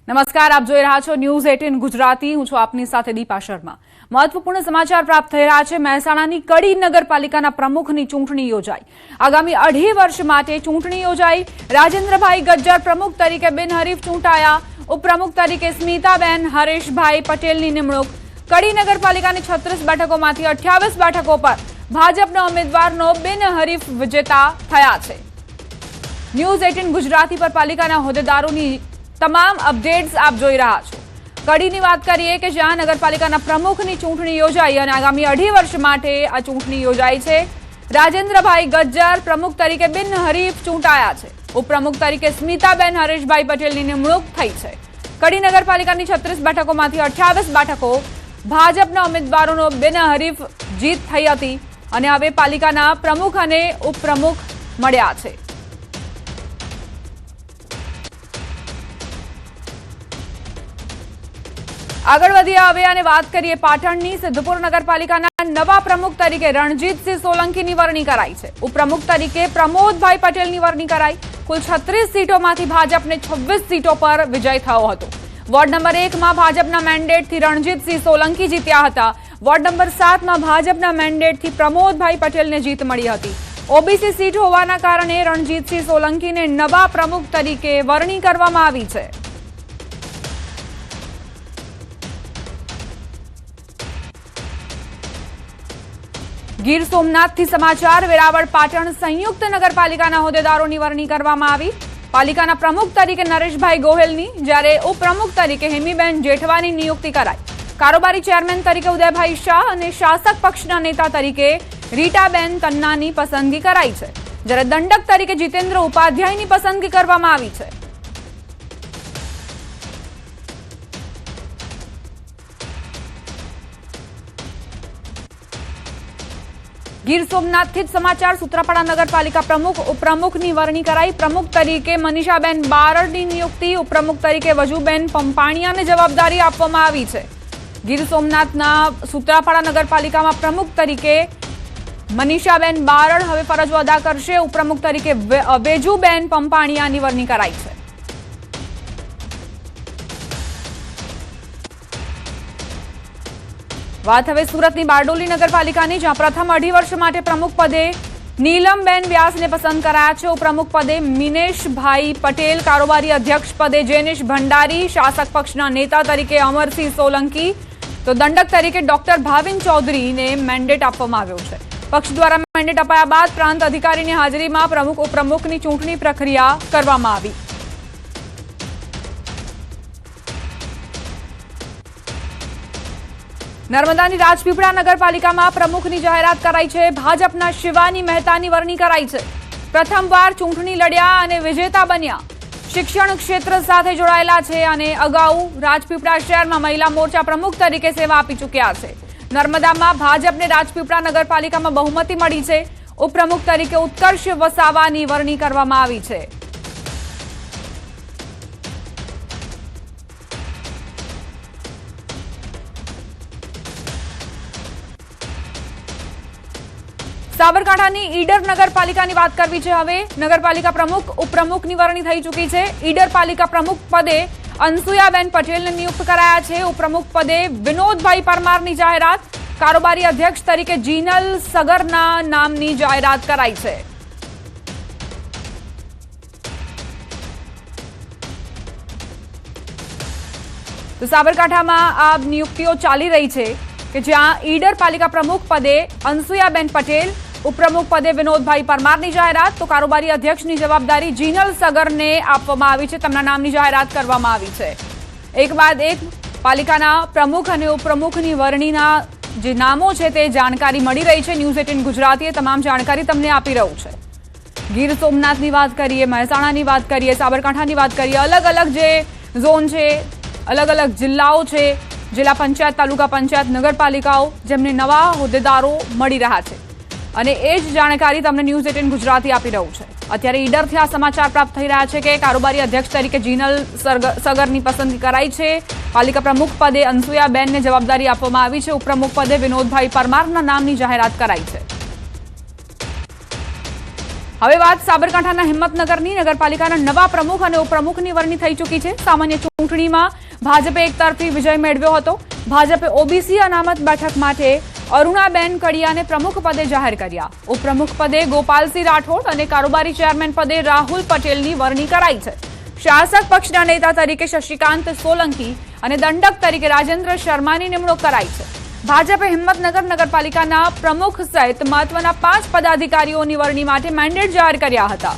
નમસ્કાર, આપ જોઈ રહ્યા છો ન્યૂઝ 18 ગુજરાતી. હું છું આપની સાથે દીપા શર્મા. મહત્વપૂર્ણ સમાચાર પ્રાપ્ત થઈ રહ્યા છે. મહેસાણાની કડી નગરપાલિકાના પ્રમુખની ચૂંટણી યોજાઈ. આગામી 2.5 વર્ષ માટે ચૂંટણી યોજાઈ. રાજેન્દ્રભાઈ ગજ્જર પ્રમુખ તરીકે બિનહરીફ ચૂંટાયા. ઉપપ્રમુખ તરીકે સ્મિતાબેન હરેશભાઈ પટેલની નિમણૂક. કડી નગરપાલિકાની 36 બેઠકોમાંથી 28 બેઠકો પર ભાજપના ઉમેદવારનો બિનહરીફ વિજેતા થયા છે. ન્યૂઝ 18 ગુજરાતી પર પાલિકાના હોદ્દેદારોની તમામ અપડેટ્સ આપ જોઈ રહ્યા છો. કડીની વાત કરીએ કે જ્યાં નગરપાલિકાના પ્રમુખની ચૂંટણી યોજાઈ અને આગામી 2.5 વર્ષ માટે આ ચૂંટણી યોજાઈ છે. રાજેન્દ્રભાઈ ગજ્જર પ્રમુખ તરીકે બિનહરીફ ચૂંટાયા છે. ઉપપ્રમુખ તરીકે સ્મિતાબેન હરેશભાઈ પટેલની નિમણૂક થઈ છે. કડી નગરપાલિકાની 36 બેઠકોમાંથી 28 બેઠકો ભાજપના ઉમેદવારોનો બિનહરીફ જીત થઈ હતી અને હવે પાલિકાના પ્રમુખ અને ઉપપ્રમુખ મળ્યા છે. આગળ વધીએ હવે અને વાત કરીએ પાટણની. સિદ્ધપુર નગરપાલિકાના નવા પ્રમુખ તરીકે રણજીતસિંહ સોલંકીની વરણી કરાઈ છે. ઉપપ્રમુખ તરીકે પ્રમોદભાઈ પટેલની વરણી કરાઈ. કુલ 36 સીટોમાંથી ભાજપને 26 સીટો પર વિજય થયો હતો. વોર્ડ નંબર 1માં ભાજપના મેન્ડેટથી રણજીતસિંહ સોલંકી જીત્યા હતા. વોર્ડ નંબર 7માં ભાજપના મેન્ડેટથી પ્રમોદભાઈ પટેલને જીત મળી હતી. ઓબીસી સીટ હોવાના કારણે રણજીતસિંહ સોલંકીને નવા પ્રમુખ તરીકે વરણી કરવામાં આવી છે. ગીર સોમનાથથી સમાચાર. વેરાવળ પાટણ સંયુક્ત નગરપાલિકાના હોદ્દેદારોની વરણી કરવામાં આવી. પાલિકાના પ્રમુખ તરીકે નરેશભાઈ ગોહેલની, જ્યારે ઉપપ્રમુખ તરીકે હેમીબેન જેઠવાની નિયુક્તિ કરાઈ. કારોબારી ચેરમેન તરીકે ઉદયભાઈ શાહ અને શાસક પક્ષના નેતા તરીકે રીટાબેન તન્નાની પસંદગી કરાઈ છે. જ્યારે દંડક તરીકે જીતેન્દ્ર ઉપાધ્યાયની પસંદગી કરવામાં આવી છે. ગીર સોમનાથથી જ સમાચાર. સૂત્રાપાડા નગરપાલિકા પ્રમુખ ઉપપ્રમુખની વરણી કરાઈ. પ્રમુખ તરીકે મનીષાબેન બારડની નિયુક્તિ, ઉપપ્રમુખ તરીકે વજુબેન પંપાણીયાને જવાબદારી આપવામાં આવી છે. ગીર સોમનાથના સૂત્રાપાડા નગરપાલિકામાં પ્રમુખ તરીકે મનીષાબેન બારડ હવે ફરજો અદા કરશે. ઉપપ્રમુખ તરીકે વેજુબેન પંપાણીયાની વરણી કરાઈ છે. વાત હવે સુરતની બારડોલી નગરપાલિકાની, જ્યાં પ્રથમ 2.5 વર્ષ માટે પ્રમુખ પદે નીલમબેન વ્યાસને પસંદ કરાયા છે. ઉપપ્રમુખ પદે મિનેશભાઈ પટેલ, કારોબારી અધ્યક્ષ પદે જેનિશ ભંડારી, શાસક પક્ષના નેતા તરીકે અમરસિંહ સોલંકી, તો દંડક તરીકે ડોક્ટર ભાવિન ચૌધરીને મેન્ડેટ આપવામાં આવ્યો છે. પક્ષ દ્વારા મેન્ડેટ અપાયા બાદ પ્રાંત અધિકારીની હાજરીમાં પ્રમુખ ઉપપ્રમુખની ચૂંટણી પ્રક્રિયા કરવામાં આવી. નર્મદાની રાજપીપળા નગરપાલિકામાં પ્રમુખની જાહેરાત કરાઈ છે. ભાજપના શિવાની મહેતાની વરણી કરાઈ છે. પ્રથમવાર ચૂંટણી લડ્યા અને વિજેતા બન્યા. શિક્ષણ ક્ષેત્ર સાથે જોડાયેલા છે અને અગાઉ રાજપીપળા શહેરમાં મહિલા મોરચા પ્રમુખ તરીકે સેવા આપી ચૂક્યા છે. નર્મદામાં ભાજપને રાજપીપળા નગરપાલિકામાં બહુમતી મળી છે. ઉપપ્રમુખ તરીકે ઉત્કર્ષ વસાવાની વરણી કરવામાં આવી છે. સાબરકાંઠાની ઈડર નગરપાલિકાની વાત કરવી છે. હવે નગરપાલિકા પ્રમુખ ઉપપ્રમુખની વરણી થઈ ચૂકી છે. ઈડર પાલિકા પ્રમુખ પદે અનસુયાબેન પટેલને નિયુક્ત કરાયા છે. ઉપપ્રમુખ પદે વિનોદભાઈ પરમારની જાહેરાત. કારોબારી અધ્યક્ષ તરીકે જીનલ સગરના નામની જાહેરાત કરાઈ છે. તો સાબરકાંઠામાં આ નિયુક્તિઓ ચાલી રહી છે કે જ્યાં ઈડર પાલિકા પ્રમુખ પદે અનસુયાબેન પટેલ, ઉપપ્રમુખ પદે વિનોદભાઈ પરમારની જાહેરાત, તો કારોબારી અધ્યક્ષની જવાબદારી જીનલ સગરને આપવામાં આવી છે. તેમના નામની જાહેરાત કરવામાં આવી છે. એક બાદ એક પાલિકાના પ્રમુખ અને ઉપપ્રમુખની વરણીના જે નામો છે તે જાણકારી મળી રહી છે. ન્યૂઝ 18 ગુજરાતીએ તમામ જાણકારી તમને આપી રહ્યું છે. ગીર સોમનાથની વાત કરીએ, મહેસાણાની વાત કરીએ, સાબરકાંઠાની વાત કરીએ, અલગ અલગ જે ઝોન છે, અલગ અલગ જિલ્લાઓ છે, જિલ્લા પંચાયત, તાલુકા પંચાયત, નગરપાલિકાઓ, જેમને નવા હોદ્દેદારો મળી રહ્યા છે અને એ જ જાણકારી તમને ન્યૂઝ 18 ગુજરાતી આપી રહ્યું છે. અત્યારે ઈડરથી આ સમાચાર પ્રાપ્ત થઈ રહ્યા છે કે કારોબારી અધ્યક્ષ તરીકે જીનલ સગરની પસંદગી કરાઈ છે. પાલિકા પ્રમુખ પદે અનસુયાબેનને જવાબદારી આપવામાં આવી છે. ઉપપ્રમુખ પદે વિનોદભાઈ પરમારના નામની જાહેરાત કરાઈ છે. હવે વાત સાબરકાંઠાના હિંમતનગરની નગરપાલિકાના નવા પ્રમુખ અને ઉપપ્રમુખની વરણી થઈ ચૂકી છે. સામાન્ય ચૂંટણીમાં ભાજપે એકતરફી વિજય મેળવ્યો હતો. ભાજપે ઓબીસી અનામત બેઠક માટે અરુણાબેન કડિયાને પ્રમુખ પદે જાહેર કર્યા. ઉપપ્રમુખ પદે ગોપાલસિંહ રાઠોડ અને કારોબારી ચેરમેન પદે રાહુલ પટેલની વરણી કરાઈ છે. શાસક પક્ષના નેતા તરીકે શશિકાંત સોલંકી અને દંડક તરીકે રાજેન્દ્ર શર્માની નિમણૂક કરાઈ છે. ભાજપે હિંમતનગર નગરપાલિકાના પ્રમુખ સહિત મહત્વના 5 પદાધિકારીઓની વરણી માટે મેન્ડેટ જાહેર કર્યા હતા.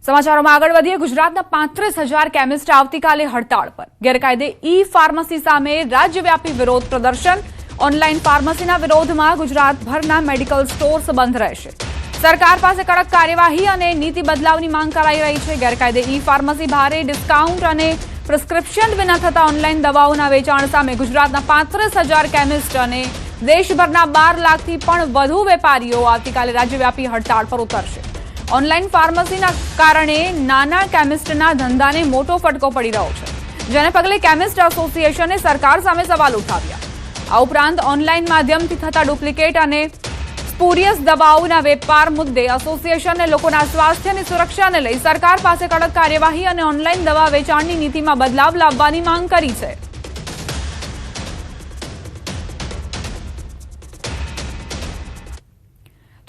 સમાચારોમાં આગળ વધીએ. ગુજરાતના 35,000 કેમિસ્ટ આવતીકાલે હડતાળ પર. ગેરકાયદે ઈ ફાર્મસી સામે રાજ્યવ્યાપી વિરોધ પ્રદર્શન. ઓનલાઈન ફાર્મસીના વિરોધમાં ગુજરાતભરના મેડિકલ સ્ટોર્સ બંધ રહેશે. સરકાર પાસે કડક કાર્યવાહી અને નીતિ બદલાવની માંગ કરાઈ રહી છે. ગેરકાયદે ઈ ફાર્મસી, ભારે ડિસ્કાઉન્ટ અને પ્રિસ્ક્રિપ્શન વિના થતા ઓનલાઈન દવાઓના વેચાણ સામે ગુજરાતના 35,000 કેમિસ્ટ અને દેશભરના 12 લાખથી પણ વધુ વેપારીઓ આવતીકાલે રાજ્યવ્યાપી હડતાળ પર ઉતરશે. ઓનલાઈન ફાર્મસીના કારણે નાના કેમિસ્ટના ધંધાને મોટો ફટકો પડી રહ્યો છે, જેને પગલે કેમિસ્ટ એસોસિએશને સરકાર સામે સવાલ ઉઠાવ્યા. આ ઉપરાંત ઓનલાઈન માધ્યમથી થતા ડુપ્લિકેટ અને સ્પુરિયસ દવાઓના વેપાર મુદ્દે એસોસિએશને લોકોના સ્વાસ્થ્યની સુરક્ષાને લઈ સરકાર પાસે કડક કાર્યવાહી અને ઓનલાઈન દવા વેચાણની નીતિમાં બદલાવ લાવવાની માંગ કરી છે.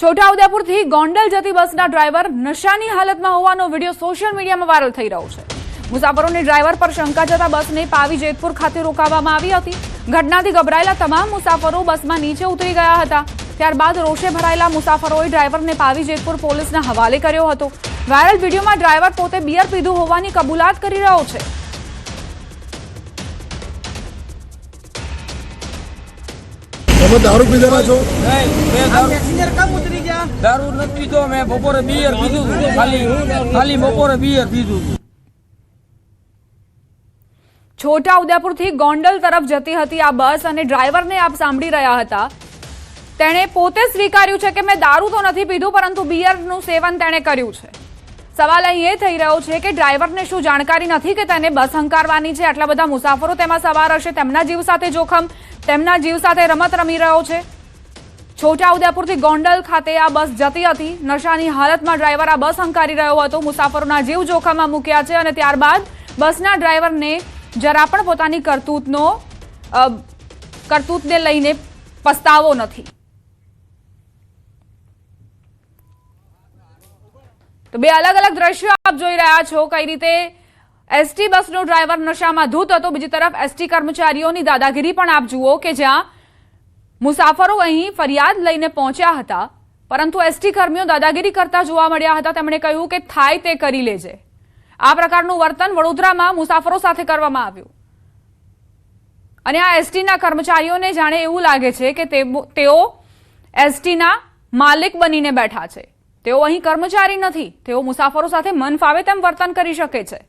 છોટાઉદેપુરથી ગોંડલ જતી બસના ડ્રાઈવર નશાની હાલતમાં હોવાનો વિડીયો સોશિયલ મીડિયામાં વાયરલ થઈ રહ્યો છે. મુસાફરોની ડ્રાઈવર પર શંકા જતા બસને પાવી જેતપુર ખાતે રોકાવવામાં આવી હતી. ઘટનાથી ગભરાયેલા તમામ મુસાફરો બસમાં નીચે ઉતરી ગયા હતા. ત્યારબાદ રોષે ભરાયેલા મુસાફરોએ ડ્રાઈવરને પાવી જેતપુર પોલીસના હવાલે કર્યો હતો. વાયરલ વિડીયોમાં ડ્રાઈવર પોતે બિયર પીધું હોવાની કબૂલાત કરી રહ્યો છે. તમે દારૂ પીધેલા છો? દારૂ નથી પીધો, મેં બપોરે બિયર પીધું, ખાલી બપોરે બિયર પીધું. છોટાઉદેપુરથી ગોંડલ તરફ જતી હતી આ બસ અને ડ્રાઈવરને આપ સાંભળી રહ્યા હતા. તેણે પોતે સ્વીકાર્યું છે કે મેં દારૂ તો નથી પીધું, પરંતુ બિયરનું સેવન તેણે કર્યું છે. સવાલ અહીં એ થઈ રહ્યો છે કે ડ્રાઈવરને શું જાણકારી નથી કે તેને બસ હંકારવાની છે? આટલા બધા મુસાફરો તેમાં સવાર હશે, તેમના જીવ સાથે જોખમ, તેમના જીવ સાથે રમત રમી રહ્યો છે. છોટાઉદેપુરથી ગોંડલ ખાતે આ બસ જતી હતી. નશાની હાલતમાં ડ્રાઈવર આ બસ હંકારી રહ્યો હતો. મુસાફરોના જીવ જોખમમાં મૂક્યા છે અને ત્યારબાદ બસના ડ્રાઈવરને જરા પણ પોતાની કરતૂતને લઈને પસ્તાવો નથી. તો બે અલગ અલગ દ્રશ્યો આપ જોઈ રહ્યા છો. કઈ રીતે એસટી બસનો ડ્રાઈવર નશામાં ધૂત હતો, બીજી તરફ એસટી કર્મચારીઓની દાદાગીરી પણ આપ જુઓ કે જ્યાં મુસાફરો અહીં ફરિયાદ લઈને પહોંચ્યા હતા, પરંતુ એસટી કર્મીઓ દાદાગીરી કરતા જોવા મળ્યા હતા. તેમણે કહ્યું કે થાય તે કરી લેજે. આ પ્રકારનું વર્તન વડોદરામાં મુસાફરો સાથે કરવામાં આવ્યું અને આ એસટીના કર્મચારીઓને જાણે એવું લાગે છે કે તેઓ એસટીના માલિક બનીને બેઠા છે. તેઓ અહીં કર્મચારી નથી, તેઓ મુસાફરો સાથે મન ફાવે તેમ વર્તન કરી શકે છે.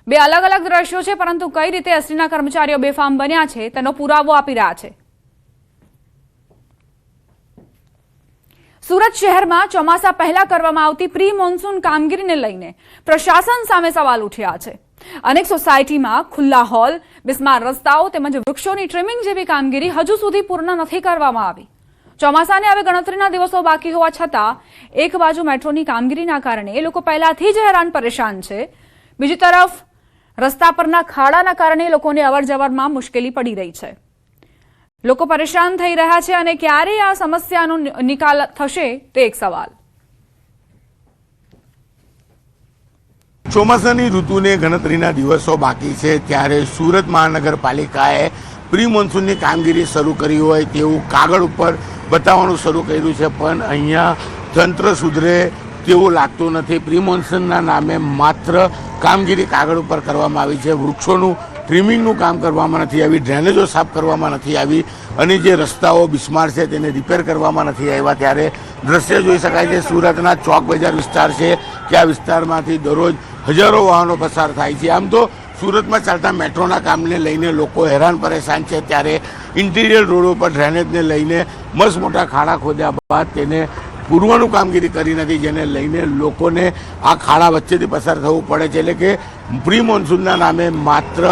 બે અલગ અલગ દ્રશ્યો છે, પરંતુ કઈ રીતે એસટીના કર્મચારીઓ બેફામ બન્યા છે તેનો પુરાવો આપી રહ્યા છે. સુરત શહેરમાં ચોમાસા પહેલા કરવામાં આવતી પ્રી મોન્સૂન કામગીરીને લઈને પ્રશાસન સામે સવાલ ઉઠ્યા છે. અનેક સોસાયટીમાં ખુલ્લા હોલ, બિસ્માર રસ્તાઓ તેમજ વૃક્ષોની ટ્રીમિંગ જેવી કામગીરી હજુ સુધી પૂર્ણ નથી કરવામાં આવી. ચોમાસાને હવે ગણતરીના દિવસો બાકી હોવા છતાં એક બાજુ મેટ્રોની કામગીરીના કારણે લોકો પહેલાથી જ હેરાન પરેશાન છે, બીજી તરફ રસ્તા પરના ખાડાના કારણે લોકોને અવરજવરમાં મુશ્કેલી પડી રહી છે. લોકો પરેશાન થઈ રહ્યા છે અને ક્યારે આ સમસ્યાનો નિકાલ થશે તે એક સવાલ. ચોમાસાની ઋતુને ગણતરીના દિવસો બાકી છે ત્યારે સુરત મહાનગરપાલિકાએ પ્રી મોન્સૂનની કામગીરી શરૂ કરી હોય તેવું કાગળ ઉપર બતાવવાનું શરૂ કર્યું છે, પણ અહીંયા તંત્ર સુધરે તેવું લાગતું નથી. પ્રી મોન્સૂનના નામે માત્ર કામગીરી કાગળ ઉપર કરવામાં આવી છે. વૃક્ષોનું ટ્રીમિંગનું કામ કરવામાં નથી આવી, ડ્રેનેજો સાફ કરવામાં નથી આવી અને જે રસ્તાઓ બિસ્માર છે તેને રિપેર કરવામાં નથી આવ્યા. ત્યારે દ્રશ્ય જોઈ શકાય છે સુરતના ચોક બજાર વિસ્તાર છે કે આ વિસ્તારમાંથી દરરોજ હજારો વાહનો પસાર થાય છે. આમ તો સુરતમાં ચાલતા મેટ્રોના કામને લઈને લોકો હેરાન પરેશાન છે, ત્યારે ઇન્ટિરિયર રોડો પર ડ્રેનેજને લઈને મસ્ત મોટા ખાડા ખોદ્યા બાદ તેને પૂર્વનું કામગીરી કરી નથી, જેને લઈને લોકોને આ ખાડા વચ્ચેથી પસાર થવું પડે છે. એટલે કે પ્રી મોન્સૂનના નામે માત્ર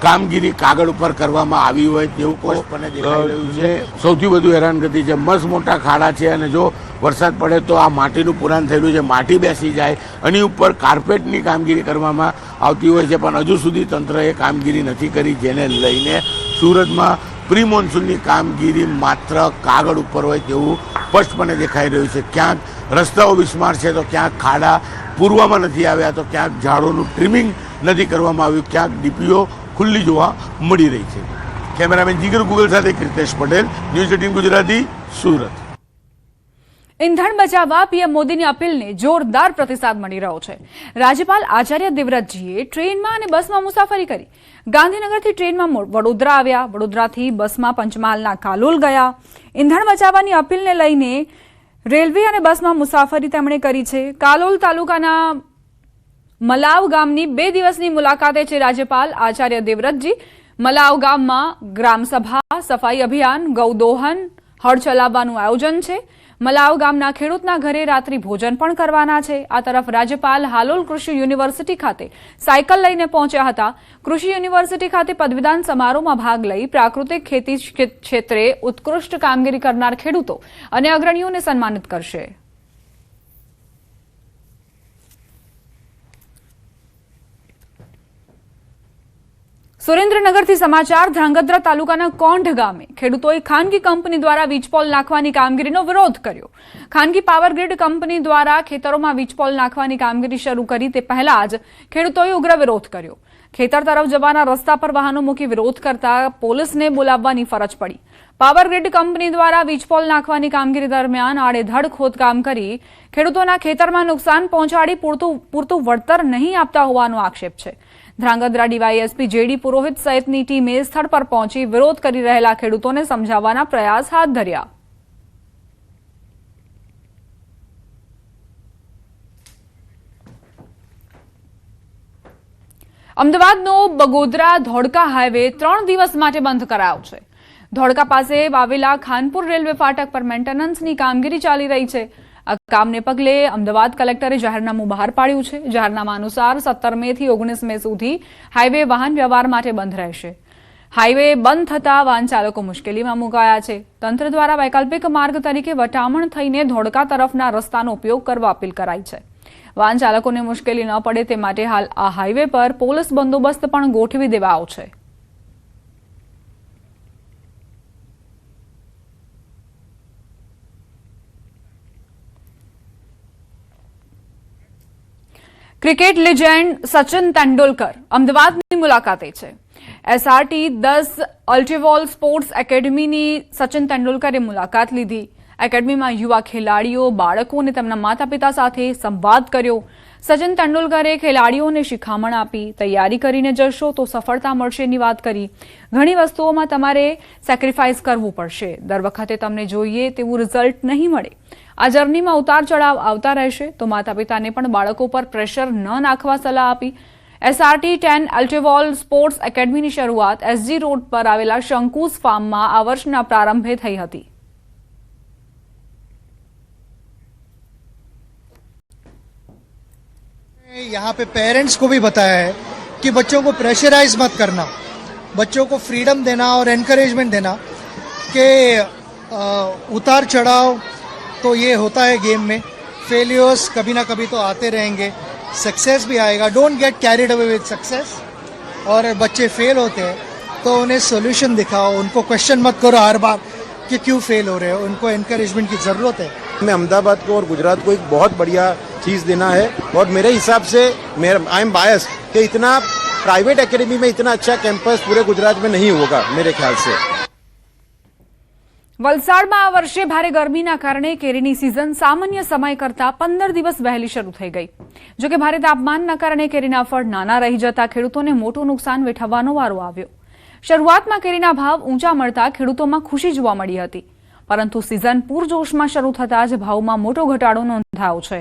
કામગીરી કાગળ ઉપર કરવામાં આવી હોય તેવું સ્પષ્ટપણે દેખાઈ રહ્યું છે. સૌથી વધુ હેરાનગતિ છે, મસ્ત મોટા ખાડા છે અને જો વરસાદ પડે તો આ માટીનું પુરાણ થયેલું છે, માટી બેસી જાય, એની ઉપર કાર્પેટની કામગીરી કરવામાં આવતી હોય છે, પણ હજુ સુધી તંત્રએ કામગીરી નથી કરી, જેને લઈને સુરતમાં પ્રી મોન્સૂનની કામગીરી માત્ર કાગળ ઉપર હોય તેવું સ્પષ્ટપણે દેખાઈ રહ્યું છે. ક્યાંક રસ્તાઓ બિસ્માર છે તો ક્યાંક ખાડા પૂરવામાં નથી આવ્યા, તો ક્યાંક ઝાડોનું ટ્રીમિંગ નથી કરવામાં આવ્યું, ક્યાંક ડીપીઓ ખુલ્લી જોવા મળી રહી છે. કેમેરામેન જીગર ગુગલ સાથે કૃતેશ પટેલ, ન્યૂઝ 18 ગુજરાતી, સુરત. ઈંધણ બચાવવા પીએમ મોદીની અપીલને જોરદાર પ્રતિસાદ મળી રહ્યો છે. રાજ્યપાલ આચાર્ય દેવવ્રતજીએ ટ્રેનમાં અને બસમાં મુસાફરી કરી. ગાંધીનગરથી ટ્રેનમાં વડોદરા આવ્યા, વડોદરાથી બસમાં પંચમહાલના કાલોલ ગયા. ઈંધણ બચાવવાની અપીલને લઈને રેલવે અને બસમાં મુસાફરી તેમણે કરી છે. કાલોલ તાલુકાના મલાવ ગામની 2 દિવસની મુલાકાતે છે રાજ્યપાલ આચાર્ય દેવવ્રતજી. મલાવ ગામમાં ગ્રામસભા, સફાઈ અભિયાન, ગૌદોહન, હળ ચલાવવાનું આયોજન છે. મલાવ ગામના ખેડૂતના ઘરે રાત્રિ ભોજન પણ કરવાના છે. આ તરફ રાજ્યપાલ હાલોલ કૃષિ યુનિવર્સિટી ખાતે સાયકલ લઈને પહોંચ્યા હતા. કૃષિ યુનિવર્સિટી ખાતે પદવીદાન સમારોહમાં ભાગ લઈ પ્રાકૃતિક ખેતી ક્ષેત્રે ઉત્કૃષ્ટ કામગીરી કરનાર ખેડૂતો અને અગ્રણીઓને સન્માનિત કરશે. સુરેન્દ્રનગરથી સમાચાર. ધ્રાંગધ્રા તાલુકાના કોંઢ ગામે ખેડૂતોએ ખાનગી કંપની દ્વારા વીજપોલ નાખવાની કામગીરીનો વિરોધ કર્યો. ખાનગી પાવર ગ્રીડ કંપની દ્વારા ખેતરોમાં વીજપોલ નાખવાની કામગીરી શરૂ કરી તે પહેલા જ ખેડૂતોએ ઉગ્ર વિરોધ કર્યો. ખેતર તરફ જવાના રસ્તા પર વાહનો મૂકી વિરોધ કરતા પોલીસને બોલાવવાની ફરજ પડી. પાવર ગ્રીડ કંપની દ્વારા વીજપોલ નાખવાની કામગીરી દરમિયાન આડેધડ ખોદકામ કરી ખેડૂતોના ખેતરમાં નુકસાન પહોંચાડી પૂરતું વળતર નહીં આપતા હોવાનો આક્ષેપ છે. ધ્રાંગધ્રા ડીવાયએસપી જેડી પુરોહિત સહિતની ટીમે સ્થળ પર પહોંચી વિરોધ કરી રહેલા ખેડૂતોને સમજાવવાના પ્રયાસ હાથ ધર્યા. અમદાવાદનો બગોદરા ધોળકા હાઈવે 3 દિવસ માટે બંધ કરાયો છે. ધોળકા પાસે આવેલા ખાનપુર રેલવે ફાટક પર મેન્ટેનન્સની કામગીરી ચાલી રહી છે. આ કામને પગલે અમદાવાદ કલેક્ટરે જાહેરનામું બહાર પાડ્યું છે. જાહેરનામા અનુસાર 17 મે થી 19 મે સુધી હાઈવે વાહન વ્યવહાર માટે બંધ રહેશે. હાઈવે બંધ થતા વાહન ચાલકો મુશ્કેલીમાં મુકાયા છે. તંત્ર દ્વારા વૈકલ્પિક માર્ગ તરીકે વટામણ થઈને ધોળકા તરફના રસ્તાનો ઉપયોગ કરવા અપીલ કરાઈ છે. વાહન ચાલકોને મુશ્કેલી ન પડે તે માટે હાલ આ હાઈવે પર પોલીસ બંદોબસ્ત પણ ગોઠવી દેવાયો છે. ક્રિકેટ લેજેન્ડ સચિન તેંડુલકર અમદાવાદની મુલાકાતે છે. એસઆરટી 10 અલ્ટિવોલ સ્પોર્ટ્સ એકેડમીની સચિન તેંડુલકરે મુલાકાત લીધી. એકેડમીમાં યુવા ખેલાડીઓ, બાળકો અને તેમના માતા પિતા સાથે સંવાદ કર્યો. સચિન તેંડુલકરે ખેલાડીઓને શિખામણ આપી. તૈયારી કરીને જશો તો સફળતા મળશેની વાત કરી. ઘણી વસ્તુઓમાં તમારે સેક્રિફાઈસ કરવું પડશે. દર વખતે તમને જોઈએ તેવું રિઝલ્ટ નહીં મળે. આ જર્નીમાં ઉતાર ચઢાવ આવતા રહેશે, તો માતા પિતાને પણ બાળકો પર પ્રેશર ન નાખવા સલાહ આપી. એસઆરટી 10 અલ્ટિવોલ સ્પોર્ટ્સ એકેડમીની શરૂઆત એસજી રોડ પર આવેલા શંકુસ ફાર્મમાં આ વર્ષના પ્રારંભે થઈ હતી. यहाँ पे पेरेंट्स को भी बताया है कि बच्चों को प्रेशराइज मत करना, बच्चों को फ्रीडम देना और एनकरेजमेंट देना कि उतार चढ़ाव तो ये होता है गेम में, फेलियर्स कभी ना कभी तो आते रहेंगे, सक्सेस भी आएगा. Don't get carried away with success. और बच्चे फेल होते हैं तो उन्हें सोल्यूशन दिखाओ, उनको क्वेश्चन मत करो हर बार कि क्यों फेल हो रहे हो. उनको एनकरेजमेंट की ज़रूरत है. मैं अहमदाबाद को और गुजरात को एक बहुत बढ़िया चीज़ देना है और मेरे हिसाब से आई एम बायस कि इतना प्राइवेट एकेडमी में इतना अच्छा कैंपस पूरे गुजरात में नहीं होगा मेरे ख्याल से. વલસાડમાં આ વર્ષે ભારે ગરમીના કારણે કેરીની સિઝન સામાન્ય સમય કરતા 15 દિવસ વહેલી શરૂ થઈ ગઈ. જોકે ભારે તાપમાનના કારણે કેરીના ફળ નાના રહી જતા ખેડૂતોને મોટું નુકસાન વેઠવવાનો વારો આવ્યો. શરૂઆતમાં કેરીના ભાવ ઊંચા મળતા ખેડૂતોમાં ખુશી જોવા મળી હતી, પરંતુ સિઝન પૂરજોશમાં શરૂ થતાં જ ભાવમાં મોટો ઘટાડો નોંધાયો છે.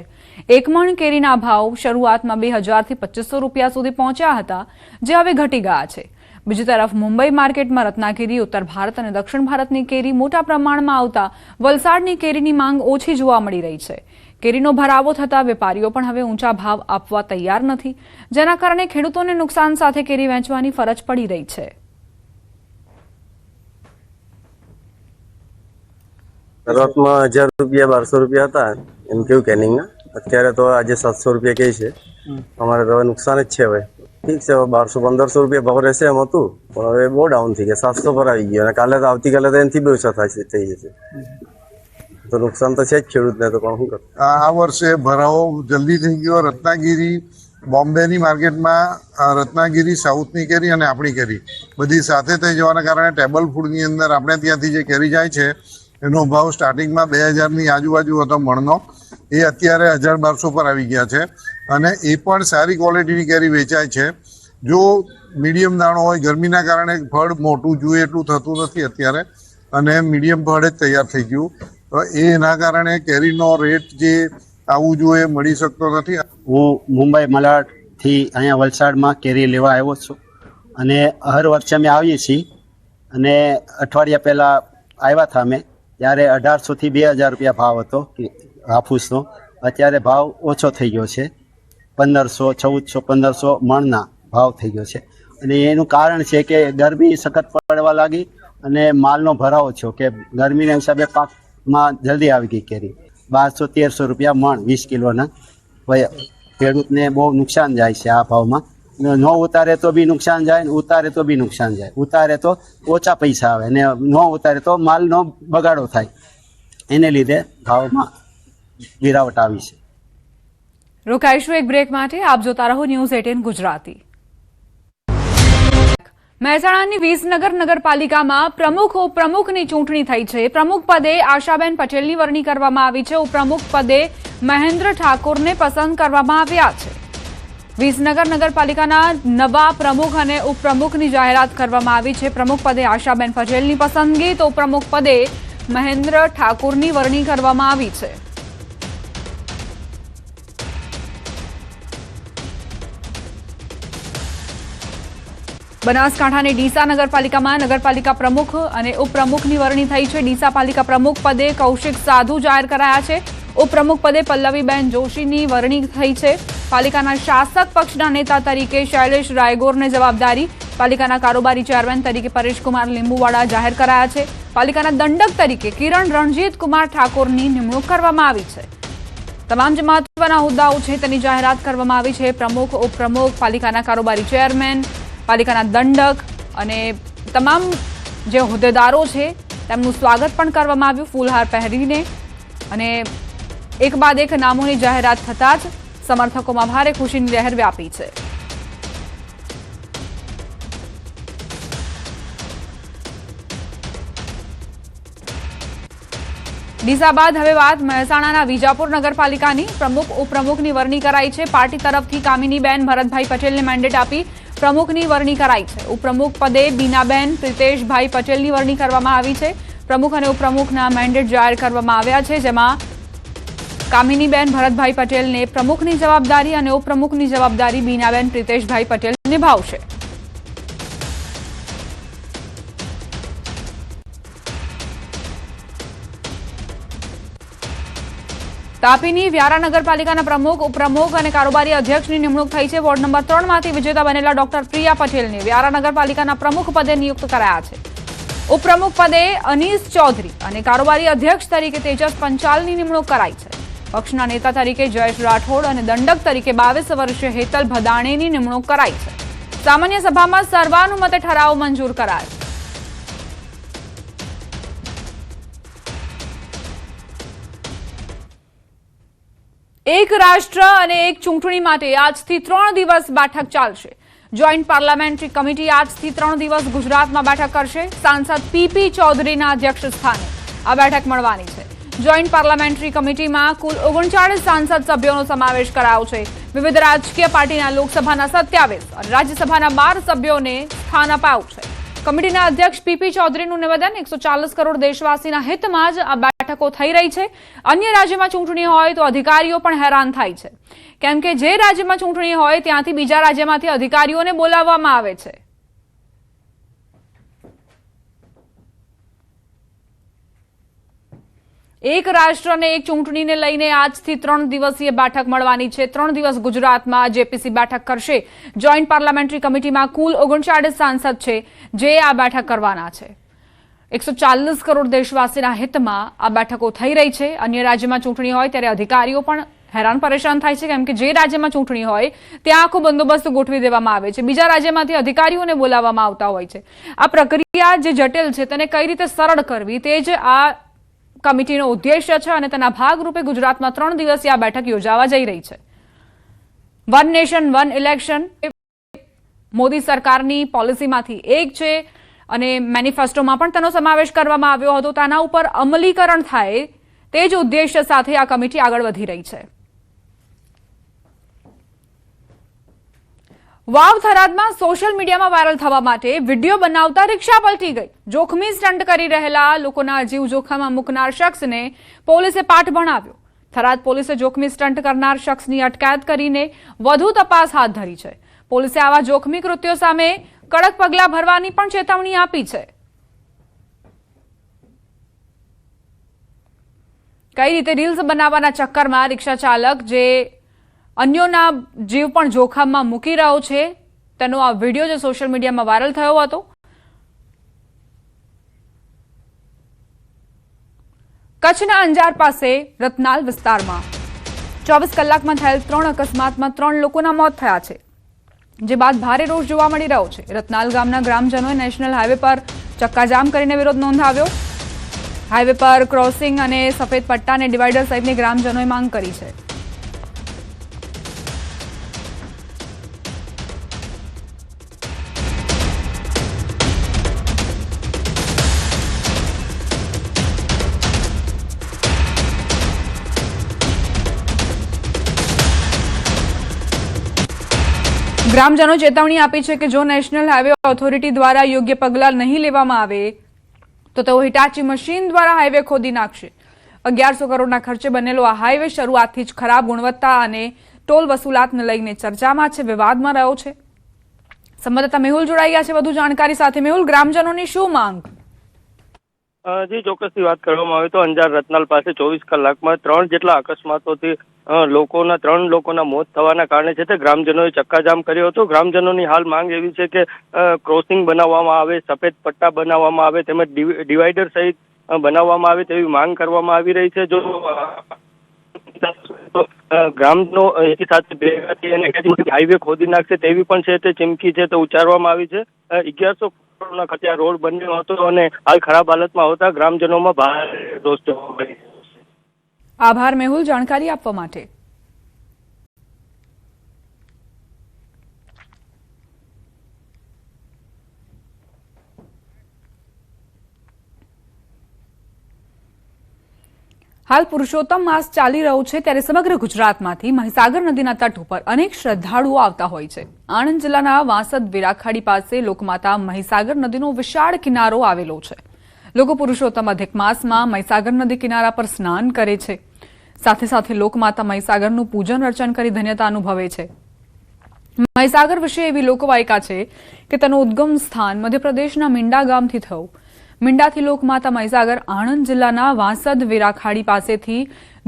એક મણ કેરીના ભાવ શરૂઆતમાં 2000 થી 2500 રૂપિયા સુધી પહોંચ્યા હતા, જે હવે ઘટી ગયા છે. બીજી તરફ મુંબઈ માર્કેટમાં રત્નાગીરી, ઉત્તર ભારત અને દક્ષિણ ભારતની કેરી મોટા પ્રમાણમાં આવતા વલસાડની કેરીની માંગ ઓછી જોવા મળી રહી છે. કેરીનો ભરાવો થતા વેપારીઓ પણ હવે ઊંચા ભાવ આપવા તૈયાર નથી, જેના કારણે ખેડૂતોને નુકસાન સાથે કેરી વેચવાની ફરજ પડી રહી છે. શરૂઆતમાં 1000 રૂપિયા 1200 રૂપિયા હતા એમ કેવું કેનિંગના, અત્યારે તો આજે 700 રૂપિયા કહે છે. અમારે તો હવે નુકસાન જ છે. હવે ઠીક છે, 1200-1500 રૂપિયા ભાવ રહેશે એમ હતું, પણ હવે બહુ ડાઉન થઈ ગયા, 700 પર આવી ગયો અને કાલે તો આવતીકાલે તો એનાથી બહુ ઓછા થઈ જશે. તો નુકસાન તો છે જ ખેડૂતને, તો પણ શું કરું. આ વર્ષે ભરાવો જલ્દી થઈ ગયો. રત્નાગીરી બોમ્બેની માર્કેટમાં રત્નાગીરી સાઉથની કેરી અને આપણી કેરી બધી સાથે થઈ જવાના કારણે ટેબલ ફૂડની અંદર આપણે ત્યાંથી જે કેરી જાય છે એનો ભાવ સ્ટાર્ટિંગમાં 2000ની આજુબાજુ હતો મણનો, એ અત્યારે 1000-1200 પર આવી ગયા છે અને એ પણ સારી ક્વોલિટીની કેરી વેચાય છે. જો મીડિયમ દાણો હોય, ગરમીના કારણે ફળ મોટું જોઈએ એટલું થતું નથી અત્યારે અને મીડિયમ ફળ જ તૈયાર થઈ ગયું, તો એના કારણે કેરીનો રેટ જે આવવું જોઈએ મળી શકતો નથી. હું મુંબઈ મલાડથી અહીંયા વલસાડમાં કેરી લેવા આવ્યો છું અને હર વર્ષે અમે આવીએ છીએ અને અઠવાડિયા પહેલાં આવ્યા હતા અમે, ત્યારે 1800થી 2000 રૂપિયા ભાવ હતો હાફૂસનો. અત્યારે ભાવ ઓછો થઈ ગયો છે, 1500, 1400, 1500 મણના ભાવ થઈ ગયો છે અને એનું કારણ છે કે ગરમી સખત પડવા લાગી અને માલનો ભરાવો થયો કે ગરમીના હિસાબે પાકમાં જલ્દી આવી ગઈ કેરી. 1200-1300 રૂપિયા મણ 20 કિલોના. ખેડૂતને બહુ નુકસાન જાય છે આ ભાવમાં. ન ઉતારે તો બી નુકસાન જાય, ઉતારે તો બી નુકસાન જાય. ઉતારે તો ઓછા પૈસા આવે ને ન ઉતારે તો માલનો બગાડો થાય, એને લીધે ભાવમાં ગિરાવટ આવી છે. રોકાઈશું એક બ્રેક માટે. આપ જોતા રહો ન્યૂઝ 18 ગુજરાતી. મહેસાણાની વિસનગર નગરપાલિકામાં પ્રમુખ ઉપપ્રમુખની ચૂંટણી થઈ છે. પ્રમુખ પદે આશાબેન પટેલની વરણી કરવામાં આવી છે. ઉપપ્રમુખ પદે મહેન્દ્ર ઠાકોરને પસંદ કરવામાં આવ્યા છે. વિસનગર નગરપાલિકાના નવા પ્રમુખ અને ઉપપ્રમુખની જાહેરાત કરવામાં આવી છે. પ્રમુખ પદે આશાબેન પટેલની પસંદગી, તો ઉપપ્રમુખ પદે મહેન્દ્ર ઠાકોરની વરણી કરવામાં આવી છે. બનાસકાંઠાની ડીસા નગરપાલિકામાં નગરપાલિકા પ્રમુખ અને ઉપપ્રમુખની વરણી થઈ છે. ડીસા પાલિકા પ્રમુખ પદે કૌશિક સાધુ જાહેર કરાયા છે. ઉપપ્રમુખ પદે પલ્લવીબેન જોશીની વરણી થઈ છે. પાલિકાના શાસક પક્ષના નેતા તરીકે શૈલેષ રાયગોરને જવાબદારી, પાલિકાના કારોબારી ચેરમેન તરીકે પરેશકુમાર લીંબુવાડા જાહેર કરાયા છે. પાલિકાના દંડક તરીકે કિરણ રણજીત કુમાર ઠાકોરની નિમણૂક કરવામાં આવી છે. તમામ જે મહત્વના હોદ્દાઓ છે તેની જાહેરાત કરવામાં આવી છે. પ્રમુખ, ઉપપ્રમુખ, પાલિકાના કારોબારી ચેરમેન, પાલિકાના દંડક અને તમામ જે હોદ્દેદારો છે તેમનું સ્વાગત પણ કરવામાં આવ્યું ફૂલહાર પહેરીને. અને એક બાદ એક નામોની જાહેરાત થતાં જ સમર્થકોમાં ભારે ખુશીની લહેર વ્યાપી છે. ડીસા બાદ હવે વાત મહેસાણાના વિજાપુર નગરપાલિકાની. પ્રમુખ ઉપપ્રમુખની વરણી કરાઈ છે. પાર્ટી તરફથી કામિનીબેન ભરતભાઈ પટેલને મેન્ડેટ આપી પ્રમુખની વરણી કરાઈ છે. ઉપપ્રમુખ પદે બીનાબેન પ્રિતેશભાઈ પટેલની વરણી કરવામાં આવી છે. પ્રમુખ અને ઉપપ્રમુખના મેન્ડેટ જાહેર કરવામાં આવ્યા છે, જેમાં કામિનીબેન ભરતભાઈ પટેલને પ્રમુખની જવાબદારી અને ઉપપ્રમુખની જવાબદારી બીનાબેન પ્રિતેશભાઈ પટેલ નિભાવશે. તાપીની વ્યારા નગરપાલિકાના પ્રમુખ, ઉપપ્રમુખ અને કારોબારી અધ્યક્ષની નિમણૂક થઈ છે. વોર્ડ નંબર 3માંથી વિજેતા બનેલા ડોક્ટર પ્રિયા પટેલને વ્યારા નગરપાલિકાના પ્રમુખ પદે નિયુક્ત કરાયા છે. ઉપપ્રમુખ પદે અનીસ ચૌધરી અને કારોબારી અધ્યક્ષ તરીકે તેજસ પંચાલની નિમણૂક કરાઈ છે. પક્ષના નેતા તરીકે જયેશ રાઠોડ અને દંડક તરીકે 22 વર્ષીય હેતલ ભદાણેની નિમણૂક કરાઈ છે. સામાન્ય સભામાં સર્વાનુમતે ઠરાવ મંજૂર કરાયો. એક રાષ્ટ્ર અને એક ચૂંટણી માટે આજથી 3 દિવસ બેઠક ચાલશે. જોઈન્ટ પાર્લામેન્ટરી કમિટી આજથી 3 દિવસ ગુજરાતમાં બેઠક કરશે. સાંસદ પીપી ચૌધરીના અધ્યક્ષ સ્થાને આ બેઠક મળવાની છે. જોઈન્ટ પાર્લામેન્ટરી કમિટીમાં કુલ 39 સાંસદ સભ્યોનો સમાવેશ કરાયો છે. વિવિધ રાજકીય પાર્ટીના લોકસભાના 27 અને રાજ્યસભાના 12 સભ્યોને સ્થાન અપાયું છે. કમિટીના અધ્યક્ષ પીપી ચૌધરીનું નિવેદન 140 કરોડ દેશવાસીના હિતમાં જ આ બેઠકો થઈ રહી છે. અન્ય રાજ્યમાં ચૂંટણી હોય તો અધિકારીઓ પણ હેરાન થાય છે, કેમ કે જે રાજ્યમાં ચૂંટણી હોય ત્યાંથી બીજા રાજ્યમાંથી અધિકારીઓને બોલાવવામાં આવે છે. એક રાષ્ટ્ર અને એક ચૂંટણીને લઈને આજથી 3 દિવસીય બેઠક મળવાની છે। 3 દિવસ ગુજરાતમાં જેપીસી બેઠક કરશે। જોઈન્ટ પાર્લામેન્ટરી કમિટીમાં કુલ 39 સાંસદ છે જે આ બેઠક કરવાના છે। 140 કરોડ દેશવાસીના હિતમાં આ બેઠકો થઈ રહી છે। અન્ય રાજ્યમાં ચૂંટણી હોય ત્યારે અધિકારીઓ પણ હેરાન પરેશાન થાય છે, કેમ કે જે રાજ્યમાં ચૂંટણી હોય ત્યાં આખો બંદોબસ્ત ગોઠવી દેવામાં આવે છે, બીજા રાજ્યમાંથી અધિકારીઓને બોલાવવામાં આવતા હોય છે। આ પ્રક્રિયા જે જટિલ છે તેને કઈ રીતે સરળ કરવી તે જ આ કમિટીનો ઉદ્દેશ્ય છે અને તેના ભાગરૂપે ગુજરાતમાં 3 દિવસીય આ બેઠક યોજાવા જઈ રહી છે। One nation one election Modi સરકારની પોલિસીમાંથી એક છે અને મેનિફેસ્ટોમાં પણ તેનો સમાવેશ કરવામાં આવ્યો હતો। તેના ઉપર અમલીકરણ થાય તે જ ઉદ્દેશ્ય સાથે આ કમિટી આગળ વધી રહી છે। વાવ થરાદમાં સોશિયલ મીડિયામાં વાયરલ થવા માટે વિડીયો બનાવતા રિક્ષા પલટી ગઈ। જોખમી સ્ટન્ટ કરી રહેલા લોકોના જીવ જોખમમાં મૂકનાર શખ્સને પોલીસે પાઠ ભણાવ્યો। થરાદ પોલીસે જોખમી સ્ટન્ટ કરનાર શખ્સની અટકાયત કરીને વધુ તપાસ હાથ ધરી છે। પોલીસે આવા જોખમી કૃત્યો સામે કડક પગલાં ભરવાની પણ ચેતવણી આપી છે। કઈ રીતે રીલ્સ બનાવવાના ચક્કરમાં રિક્ષા ચાલક જે અન્યોના જીવ પણ જોખમમાં મૂકી રહ્યો છે તેનો આ વિડીયો જે સોશિયલ મીડિયામાં વાયરલ થયો હતો। કચ્છના અંજાર પાસે રતનાલ વિસ્તારમાં 24 કલાકમાં થયેલ 3 અકસ્માતમાં 3 લોકોના મોત થયા છે, જે બાદ ભારે રોષ જોવા મળી રહ્યો છે। રતનાલ ગામના ગ્રામજનોએ નેશનલ હાઈવે પર ચક્કાજામ કરીને વિરોધ નોંધાવ્યો। હાઈવે પર ક્રોસિંગ અને સફેદ પટ્ટા અને ડિવાઈડર સહિતની ગ્રામજનોએ માંગ કરી છે। ગ્રામજનો ચેતવણી આપી છે કે જો નેશનલ હાઈવે ઓથોરિટી દ્વારા યોગ્ય પગલાં નહીં લેવામાં આવે તો તેઓ હિટાચી મશીન દ્વારા હાઈવે ખોદી નાખશે। 1100 કરોડના ખર્ચે બનેલો આ હાઈવે શરૂઆતથી જ ખરાબ ગુણવત્તા અને ટોલ વસૂલાતને લઈને ચર્ચામાં છે, વિવાદમાં રહ્યો છે। સંવાદદાતા મેહુલ જોડાઈ ગયા છે વધુ જાણકારી સાથે। મેહુલ, ગ્રામજનોની શું માંગ? જી, ચોક્કસથી વાત કરવામાં આવે તો અંજાર રતનાલ પાસે 24 કલાકમાં 3 જેટલા અકસ્માતોથી 3 લોકોના મોત થવાના કારણે છે તે ગ્રામજનોએ ચક્કાજામ કર્યો હતો। ગ્રામજનોની હાલ માંગ એવી છે કે ક્રોસિંગ બનાવવામાં આવે, સફેદ પટ્ટા બનાવવામાં આવે તેમજ ડિવાઈડર સહિત બનાવવામાં આવે તેવી માંગ કરવામાં આવી રહી છે। જો ગ્રામનો એકી સાથે ભેગા થઈ અને હાઈવે ખોદી નાખશે તેવી પણ છે તે ચીમકી છે તે ઉચ્ચારવામાં આવી છે। 1100 કરોડના ખર્ચે રોડ બન્યો હતો અને હાલ ખરાબ હાલતમાં હોતા ગ્રામજનોમાં ભારે રોષ જોવા મળી રહ્યો છે। આભાર મેહુલ જાણકારી આપવા માટે। હાલ પુરુષોત્તમ માસ ચાલી રહ્યો છે ત્યારે સમગ્ર ગુજરાતમાંથી મહીસાગર નદીના તટ ઉપર અનેક શ્રદ્ધાળુઓ આવતા હોય છે। આણંદ જિલ્લાના વાંસદ વિરાખાડી પાસે લોકમાતા મહીસાગર નદીનો વિશાળ કિનારો આવેલો છે। લોકો પુરુષોત્તમ અધિક માસમાં મહીસાગર નદી કિનારા પર સ્નાન કરે છે, સાથે સાથે લોકમાતા મહીસાગરનું પૂજન અર્ચન કરી ધન્યતા અનુભવે છે। મહીસાગર વિશે એવી લોકવાયકા છે કે તેનું ઉદ્ગમ સ્થાન મધ્યપ્રદેશના મીંડા ગામથી થયું। મીંડાથી લોકમાતા મહીસાગર આણંદ જિલ્લાના વાંસદ વિરાખાડી પાસેથી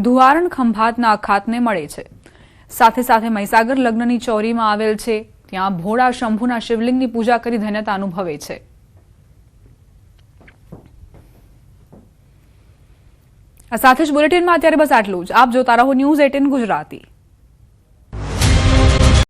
ધુવારણ ખંભાતના અખાતને મળે છે। સાથે સાથે મહીસાગર લગ્નની ચોરીમાં આવેલ છે, ત્યાં ભોળા શંભુના શિવલિંગની પૂજા કરી ધન્યતા અનુભવે છે। આ સાથે જ બુલેટિનમાં અત્યારે બસ આટલું જ। આપ જોતા રહો News 18 ગુજરાતી।